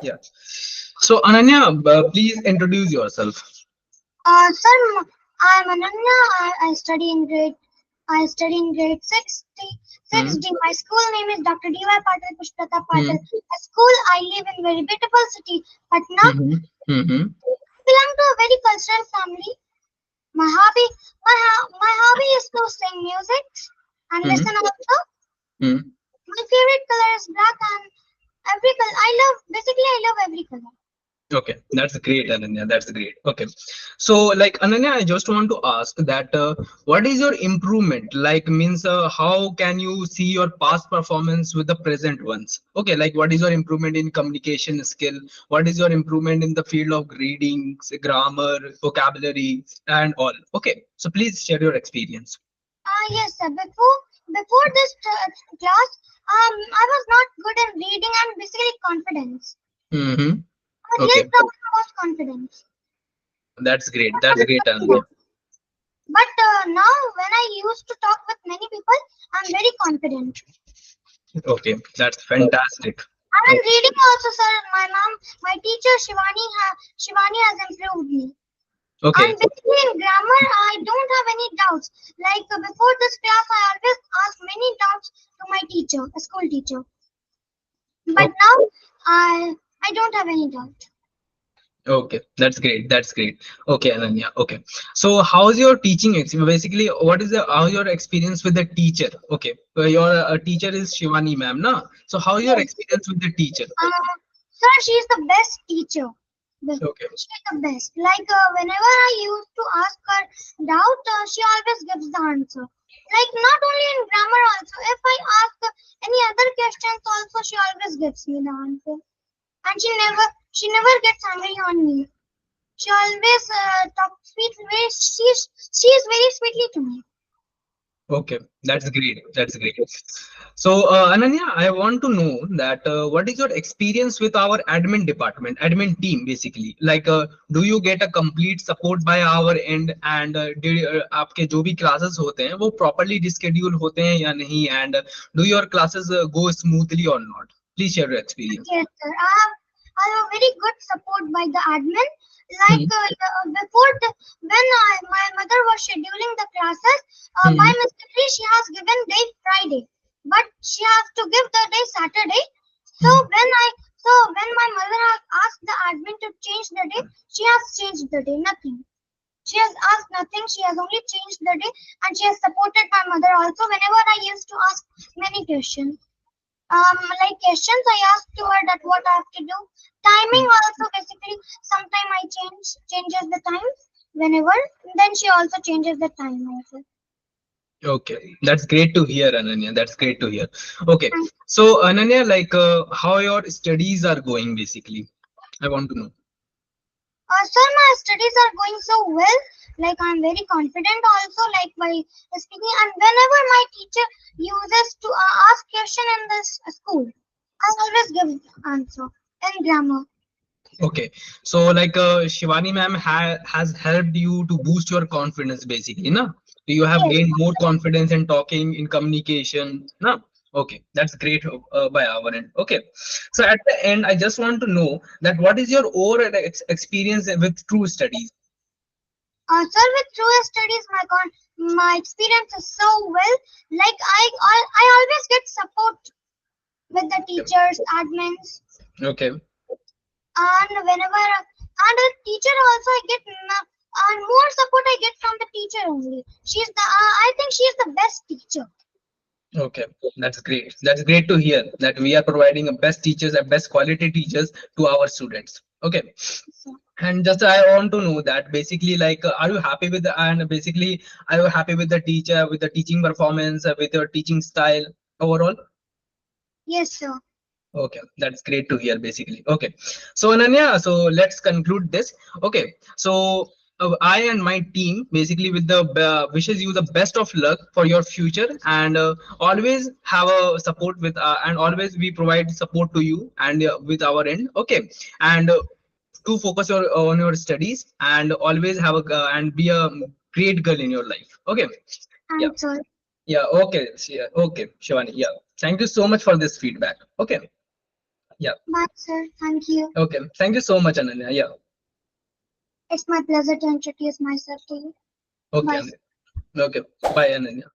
Yeah. So Ananya, please introduce yourself. Sir, I'm Ananya. I study in grade 6 Hmm. D. My school name is Dr. DY Patil Pushpata Patil. Hmm. A school I live in very beautiful city, Patna. Hmm. Hmm. I belong to a very cultural family. My hobby, my hobby is to sing music and Hmm. listen also. Hmm. My favorite color is black and every color. I love every color. Okay, that's great, Ananya. That's great. Okay, so like Ananya, I just want to ask that what is your improvement? Like means how can you see your past performance with the present ones? Okay, like what is your improvement in communication skill? What is your improvement in the field of reading, grammar, vocabulary, and all? Okay, so please share your experience. Yes, sir. Before this class, I was not good in reading and basically confidence. Mm-hmm. My real Okay, problem was confidence. that's great. That's great, Ananya. But now, when I used to talk with many people, I'm very confident. Okay, that's fantastic. And in Okay. reading also, sir, my teacher Shivani has improved me. Okay. And basically in grammar, I don't have any doubts. Like before this class, I always ask many doubts to my teacher, a school teacher. But Okay. now, I don't have any doubt. Okay, that's great. That's great. Okay, Ananya. Okay. So, how's your teaching experience? Basically, what is the how your experience with the teacher? Okay, your teacher is Shivani ma'am, na? So, how is your Yes. experience with the teacher? Sir, she's the best teacher. Okay. She's the best. Like whenever I used to ask her doubt, she always gives the answer. Like not only in grammar also. If I ask any other questions also, she always gives me the answer. And she never gets angry on me. She always talks sweet way. She is very sweetly to me. Okay, that's great. That's great. So, Ananya, I want to know that what is your experience with our admin department, admin team, basically? Like, do you get a complete support by our end, and आपके जो भी classes होते हैं वो properly schedule होते हैं या नहीं, and do your classes go smoothly or not? Please share your experience. Yes, sir. I have a very good support by the admin. Like Hmm. before, my mother was scheduling the classes, by Hmm. mistake she has given day Friday, but she has to give the day Saturday. So Hmm. when my mother has asked the admin to change the day, she has changed the day. Nothing. She has asked nothing. She has only changed the day, and she has supported my mother also whenever I used to ask many questions. Like questions I ask to her that what I have to do. Timing also basically sometime I changes the time whenever. Then she also changes the time also. Okay, that's great to hear, Ananya. That's great to hear. Okay, so Ananya, like, how your studies are going, basically? I want to know. So my studies are going so well. Like I'm very confident also. Like by speaking and whenever my teacher uses to ask question in this school, I always give answer in grammar. Okay, so like Shivani ma'am has helped you to boost your confidence basically, na? So you have Yes. gained more confidence in talking, in communication, na? Okay, that's great by our end. Okay, so at the end, I just want to know that what is your overall experience with true studies? Sir, with true studies, my experience is so well. Like I always get support with the teachers, admins, Okay, and whenever and a teacher also I get and more support I get from the teacher only. I think she is the best teacher. okay, that's great. That's great to hear that we are providing a best teachers and best quality teachers to our students. Okay. So, And just I want to know that basically, like, are you happy with the and basically, are you happy with the teacher, with the teaching performance, with your teaching style overall? yes, sir. Okay, that's great to hear. Basically, okay. So Ananya, so let's conclude this. Okay, so I and my team basically with the wishes you the best of luck for your future, and always have a support with and always we provide support to you and with our end. Okay, and to focus on your studies and always have a and be a great girl in your life. Okay. Yeah. Thanks, sir. Yeah. Okay. Yeah. Okay, Shivani. Yeah. Thank you so much for this feedback. Okay. Yeah. Bye, sir. Thank you. Okay. Thank you so much, Ananya. Yeah. It's my pleasure to introduce myself to you. Okay. Bye. Okay. Bye, Ananya.